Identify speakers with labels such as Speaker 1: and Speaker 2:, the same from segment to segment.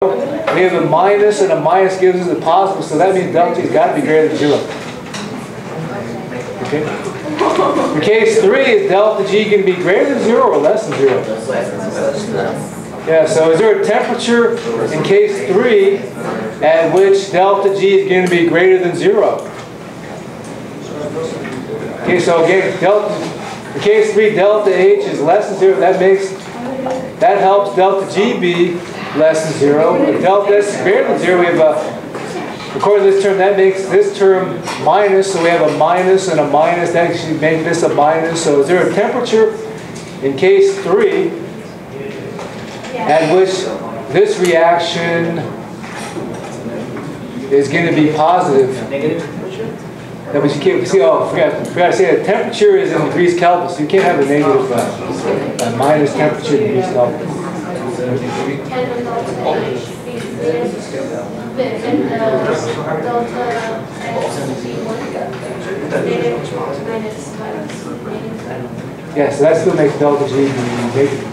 Speaker 1: We have a minus, and a minus gives us a positive, so that means delta has got to be greater than 0. Okay? In case 3, is delta G going to be greater than 0 or less than 0? Yeah, so is there a temperature in case 3 at which delta G is going to be greater than 0? Okay, so again, in case 3, delta H is less than 0. That helps delta G be less than 0. If delta S is greater than 0, we have according to this term, that makes this term minus. So we have a minus and a minus. That should make this a minus. So is there a temperature in case 3 at which this reaction is going to be positive?
Speaker 2: Negative temperature?
Speaker 1: That was, you can't see. Oh, forgot to say that temperature is in degrees Kelvin, so you can't have a negative minus temperature in degrees Kelvin. Yeah, so that still makes delta G be negative.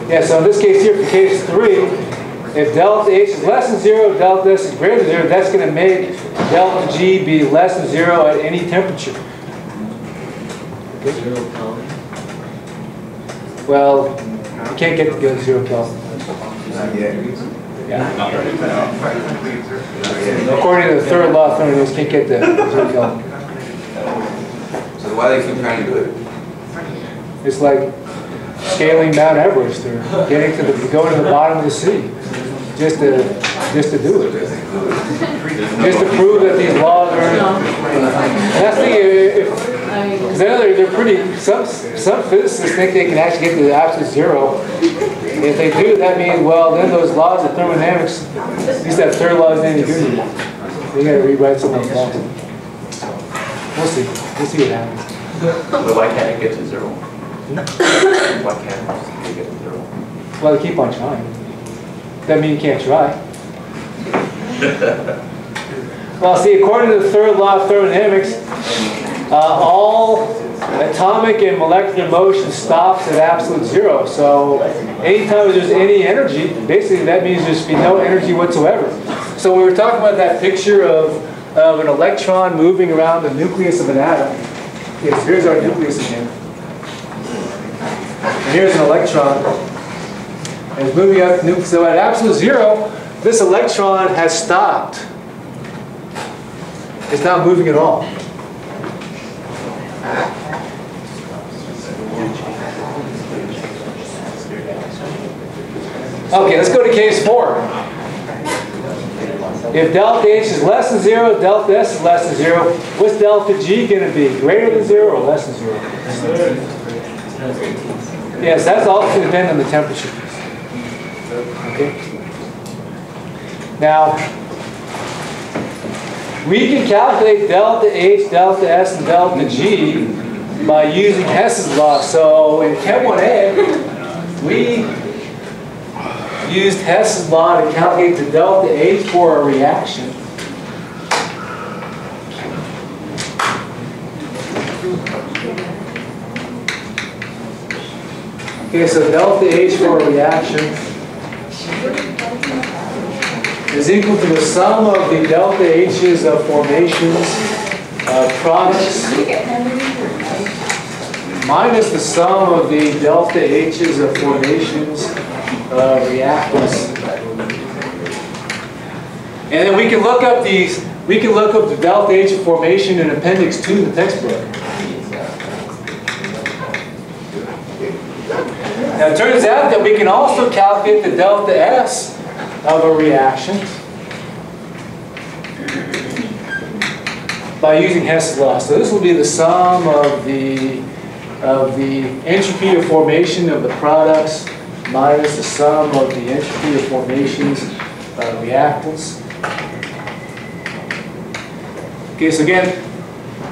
Speaker 1: Yeah, so in this case here, for case 3, if delta H is less than 0, delta S is greater than 0, that's going to make delta G be less than 0 at any temperature. Okay. Well, you can't get to go to 0 Kelvin. Yeah. According to the third law of thermodynamics, can't get to 0 Kelvin.
Speaker 3: So why do they keep trying to do it?
Speaker 1: It's like scaling Mount Everest or getting to going to the bottom of the sea, just to do it, just to prove that these laws are. And that's the because they're pretty. Some physicists think they can actually get to the absolute 0. If they do, that means then those laws of thermodynamics, these that third law isn't any good anymore. They got to rewrite some of those laws. We'll see. We'll see what happens.
Speaker 2: But why can't it get to 0? Why can't it get to 0?
Speaker 1: Well, they keep on trying. Doesn't mean you can't try. Well, see, according to the third law of thermodynamics, all atomic and molecular motion stops at absolute 0. So anytime there's any energy, basically that means there's be no energy whatsoever. So we were talking about that picture of an electron moving around the nucleus of an atom. Yes, here's our nucleus again. And here's an electron. And it's moving up. So at absolute 0, this electron has stopped. It's not moving at all. Okay, let's go to case 4. If delta H is less than 0, delta S is less than 0, what's delta G going to be? Greater than 0 or less than 0? Yes, that's all going to depend on the temperature. Okay. Now, we can calculate delta H, delta S, and delta G by using Hess's law. So in Chem1A, we used Hess's law to calculate the delta H for a reaction. Okay, so delta H for a reaction is equal to the sum of the delta H's of formations of products minus the sum of the delta H's of formations of reactants. And then we can look up the delta H of formation in Appendix 2 in the textbook. Now it turns out that we can also calculate the delta S of a reaction by using Hess's law. So this will be the sum of the entropy of formation of the products minus the sum of the entropy of formations of reactants. Okay, so again,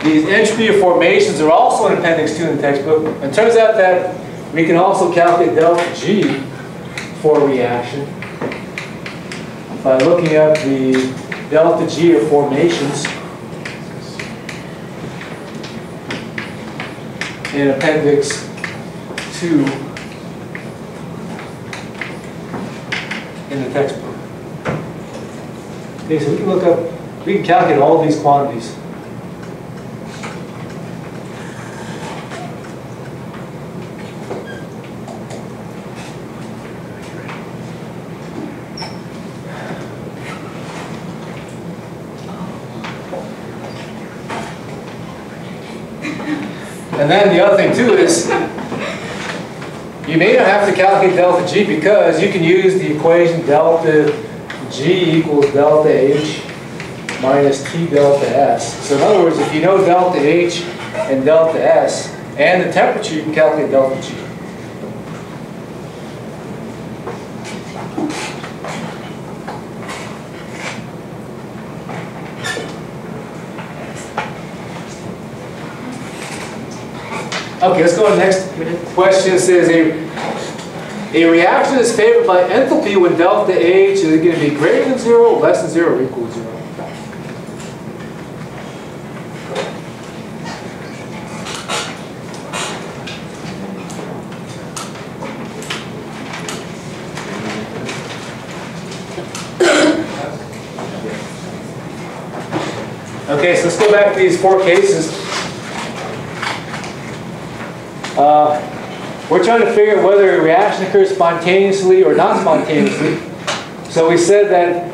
Speaker 1: these entropy of formations are also in Appendix 2 in the textbook. And it turns out that we can also calculate delta G for a reaction by looking at the delta G of formations in Appendix 2 in the textbook. Okay, so we can calculate all these quantities. And then the other thing too is, you may not have to calculate delta G because you can use the equation delta G equals delta H minus T delta S. So in other words, if you know delta H and delta S and the temperature, you can calculate delta G. Okay, let's go to the next question. It says a reaction is favored by enthalpy when delta H is going to be greater than 0, less than 0, or equal to 0. Okay, so let's go back to these 4 cases. We're trying to figure out whether a reaction occurs spontaneously or not spontaneously. So we said that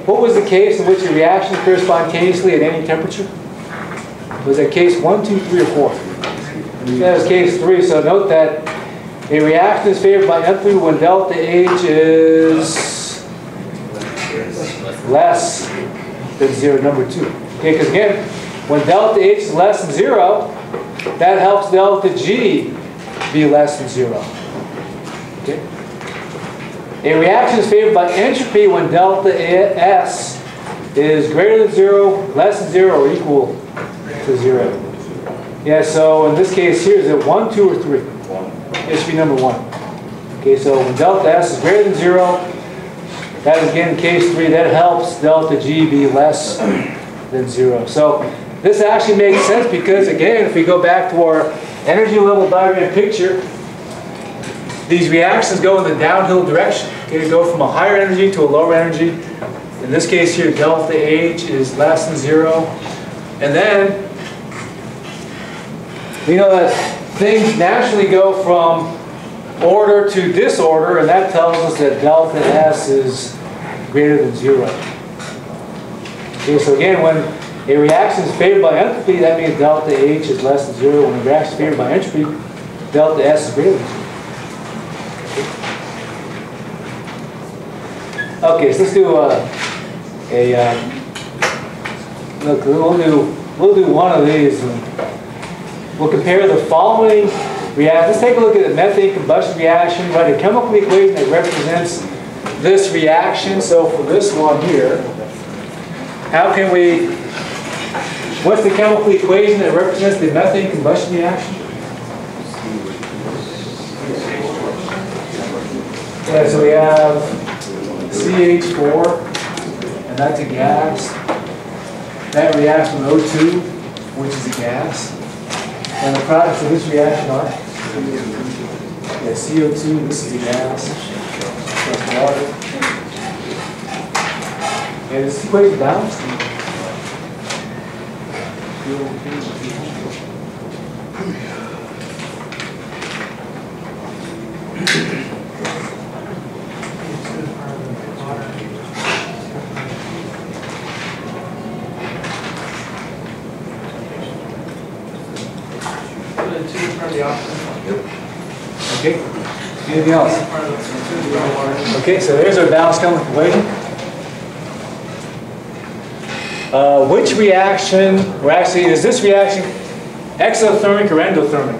Speaker 1: what was the case in which a reaction occurs spontaneously at any temperature? Was that case 1, 2, 3, or 4? That was case 3. So note that a reaction is favored by enthalpy when delta H is less than 0, number 2. Okay, because again, when delta H is less than 0, that helps delta G be less than 0. Okay? A reaction is favored by entropy when delta S is greater than 0, less than 0, or equal to 0. Yeah, so in this case here, is it 1, 2, or 3? 1. It should be number 1. Okay, so when delta S is greater than 0, that is again case 3, that helps delta G be less than 0. So this actually makes sense because, again, if we go back to our energy level diagram picture, these reactions go in the downhill direction. Okay, they go from a higher energy to a lower energy. In this case here, delta H is less than 0. And then we know that things naturally go from order to disorder, and that tells us that delta S is greater than 0. Okay, so again, when a reaction is favored by enthalpy, that means delta H is less than 0. When a reaction is favored by entropy, delta S is greater than 0. Okay, so let's do look. We'll do one of these. And we'll compare the following reaction. Let's take a look at the methane combustion reaction. Write a chemical equation that represents this reaction. So for this one here, how can we? What's the chemical equation that represents the methane combustion reaction? Yeah, so we have CH4, and that's a gas. That reacts with O2, which is a gas. And the products of this reaction are CO2, this is a gas, plus water. And is this equation balanced? Okay. Anything else? Okay, so there's our balanced chemical equation. Which reaction, or actually, is this reaction exothermic or endothermic?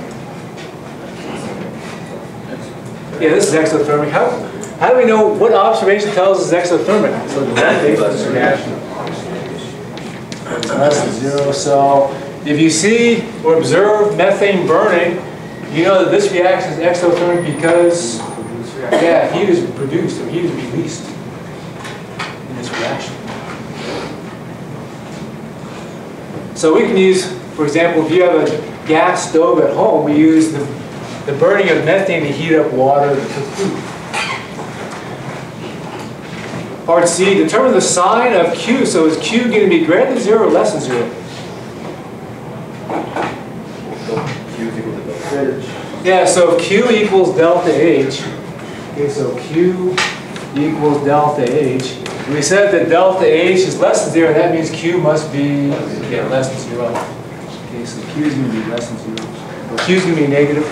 Speaker 1: Yeah, this is exothermic. How do we know what observation tells us it's exothermic? So the this reaction less than 0. So if you see or observe methane burning, you know that this reaction is exothermic because, yeah, heat is produced or heat is released in this reaction. So we can use, for example, if you have a gas stove at home, we use the burning of methane to heat up water to cook food. Part C, determine the sign of Q. So is Q going to be greater than 0 or less than 0? Yeah, so if Q equals delta H, okay, so Q equals delta H. We said that delta H is less than 0, that means Q must be less than 0. Okay, so Q is going to be less than 0. Well, Q is going to be negative.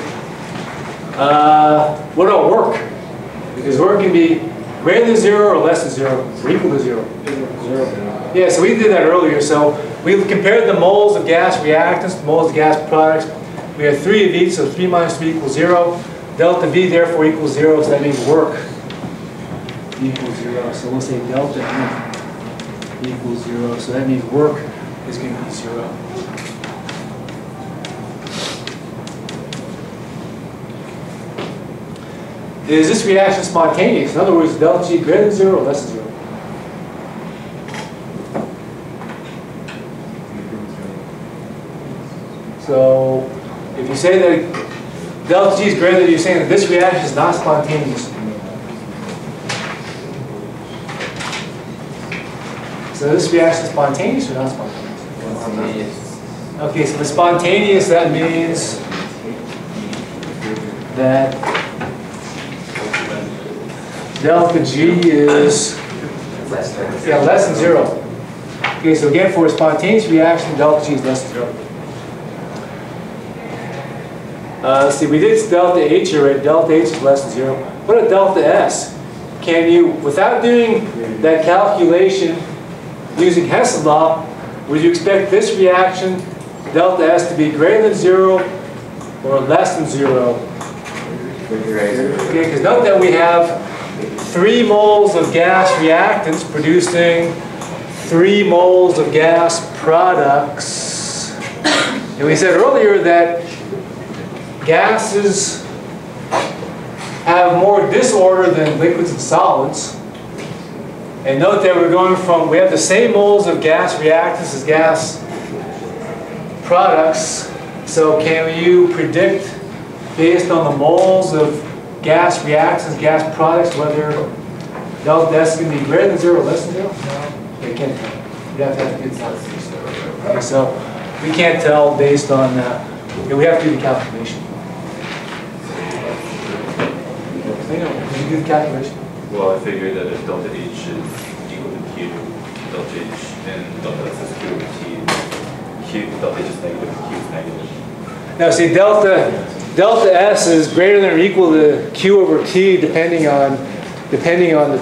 Speaker 1: What about work? Because work can be greater than 0 or less than 0, or equal to 0. 0. Yeah, so we did that earlier. So we compared the moles of gas reactants, moles of gas products. We had 3 of each, so 3 minus 3 equals 0. Delta V therefore equals 0, so that means work equals 0. So we'll say delta M equals 0, so that means work is going to be 0. Is this reaction spontaneous? In other words, delta G greater than 0 or less than 0? So if you say that delta G is greater than, you're saying that this reaction is not spontaneous. So this reaction is spontaneous or not spontaneous?
Speaker 3: Spontaneous.
Speaker 1: Okay, so the spontaneous, that means that delta G is less than 0. Okay, so again, for a spontaneous reaction, delta G is less than 0. Let's see, we did delta H already. Delta H is less than 0. What about delta S? Can you, without doing that calculation using Hess's law, would you expect this reaction, delta S, to be greater than 0 or less than 0? Okay, because note that we have 3 moles of gas reactants producing 3 moles of gas products. And we said earlier that gases have more disorder than liquids and solids. And note that we're going from, we have the same moles of gas reactants as gas products. So can you predict, based on the moles of gas reactants, gas products, whether delta S is going to be greater than 0 or less than 0? No. You can't tell. You have to get that. Okay, so we can't tell based on we have to do the calculation. Did you do the calculation?
Speaker 4: Well, I figured that if delta H is equal to Q, delta H and delta S is equal to T, delta H is negative, Q is negative.
Speaker 1: Now see, delta S is greater than or equal to Q over T depending on the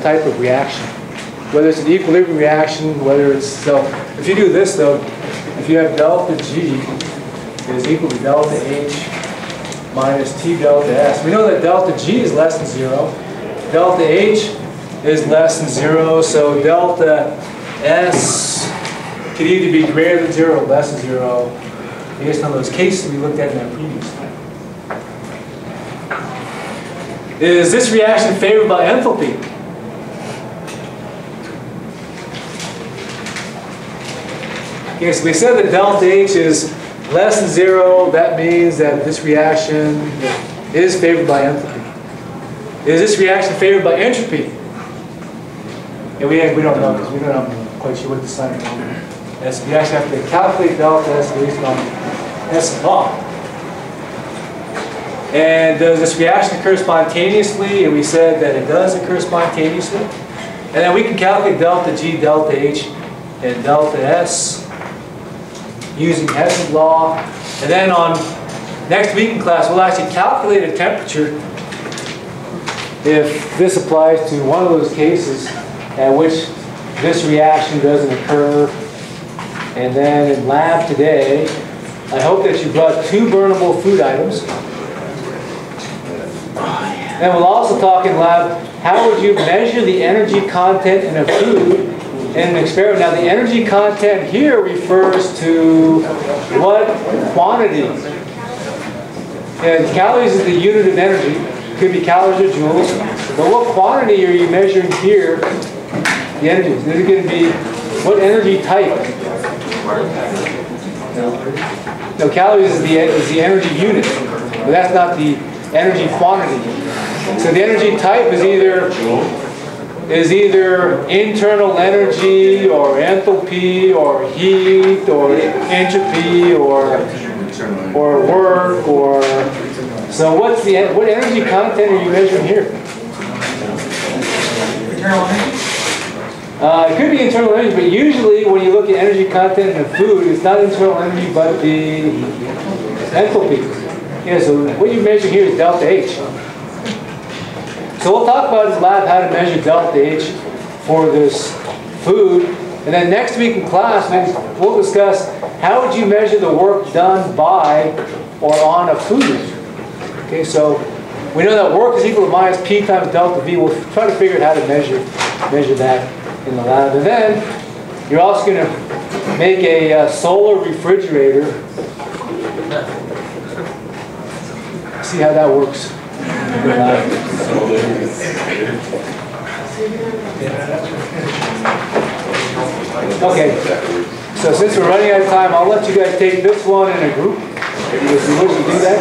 Speaker 1: type of reaction. Whether it's an equilibrium reaction, whether it's, so if you do this though, if you have delta G is equal to delta H minus T delta S. We know that delta G is less than 0. Delta H is less than 0, so delta S could either be greater than 0 or less than 0 based on those cases we looked at in that previous slide. Is this reaction favored by enthalpy? Okay, so we said that delta H is less than 0. That means that this reaction is favored by enthalpy. Is this reaction favored by entropy? And we don't know because we're not quite sure what the sign is. Yes, we actually have to calculate delta S based on Hess's law. And does this reaction occur spontaneously? And we said that it does occur spontaneously. And then we can calculate delta G, delta H, and delta S using Hess's law. And then on next week in class, we'll actually calculate a temperature if this applies to one of those cases at which this reaction doesn't occur. And then in lab today, I hope that you brought 2 burnable food items. And we'll also talk in lab, how would you measure the energy content in a food in an experiment? Now the energy content here refers to what quantity. And calories is the unit of energy. It could be calories or joules. But what quantity are you measuring here? The energy. Is it going to be, what energy type? No, calories is the energy unit. But that's not the energy quantity. So the energy type is either is either internal energy or enthalpy or heat or entropy or work or... So what energy content are you measuring here?
Speaker 5: Internal energy?
Speaker 1: It could be internal energy, but usually when you look at energy content in a food, it's not internal energy but the enthalpy. Yeah, so what you measure here is delta H. So we'll talk about in the lab how to measure delta H for this food. And then next week in class, we'll discuss how would you measure the work done by or on a food. Okay, so we know that work is equal to minus P times delta V. We'll try to figure out how to measure that in the lab. And then you're also going to make a solar refrigerator. See how that works. Okay, so since we're running out of time, I'll let you guys take this one in a group. If you wish to do that.